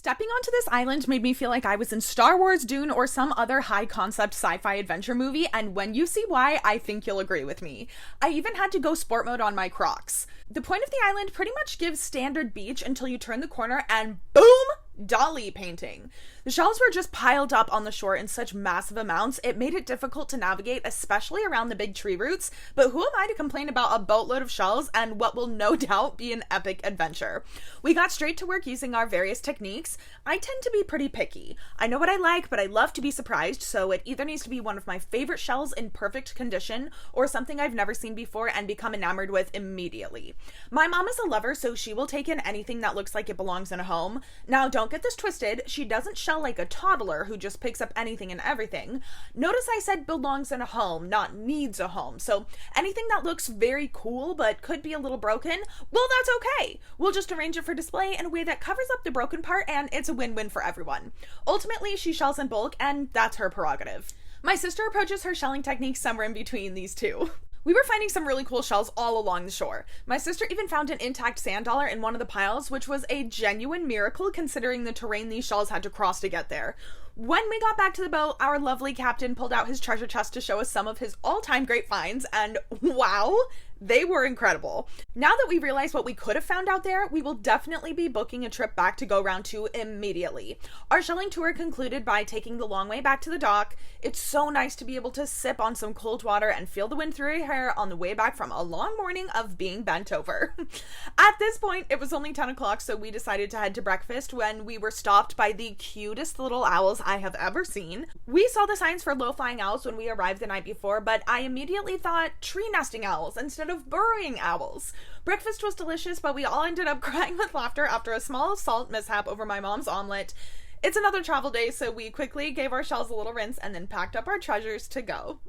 Stepping onto this island made me feel like I was in Star Wars, Dune, or some other high-concept sci-fi adventure movie, and when you see why, I think you'll agree with me. I even had to go sport mode on my Crocs. The point of the island pretty much gives standard beach until you turn the corner and boom! Dolly painting. The shells were just piled up on the shore in such massive amounts, it made it difficult to navigate, especially around the big tree roots, but who am I to complain about a boatload of shells and what will no doubt be an epic adventure? We got straight to work using our various techniques. I tend to be pretty picky. I know what I like, but I love to be surprised, so it either needs to be one of my favorite shells in perfect condition, or something I've never seen before and become enamored with immediately. My mom is a lover, so she will take in anything that looks like it belongs in a home. Now, don't get this twisted, she doesn't shell like a toddler who just picks up anything and everything. Notice I said belongs in a home, not needs a home, so anything that looks very cool but could be a little broken, well, that's okay. We'll just arrange it for display in a way that covers up the broken part, and it's a win-win for everyone. Ultimately, she shells in bulk, and that's her prerogative. My sister approaches her shelling technique somewhere in between these two. We were finding some really cool shells all along the shore. My sister even found an intact sand dollar in one of the piles, which was a genuine miracle considering the terrain these shells had to cross to get there. When we got back to the boat, our lovely captain pulled out his treasure chest to show us some of his all-time great finds, and wow, they were incredible. Now that we realize what we could have found out there, we will definitely be booking a trip back to go round to immediately. Our shelling tour concluded by taking the long way back to the dock. It's so nice to be able to sip on some cold water and feel the wind through your hair on the way back from a long morning of being bent over. At this point, it was only 10 o'clock, so we decided to head to breakfast when we were stopped by the cutest little owls I have ever seen. We saw the signs for low-flying owls when we arrived the night before, but I immediately thought tree nesting owls instead of burrowing owls. Breakfast was delicious, but we all ended up crying with laughter after a small salt mishap over my mom's omelet. It's another travel day, so we quickly gave our shells a little rinse and then packed up our treasures to go.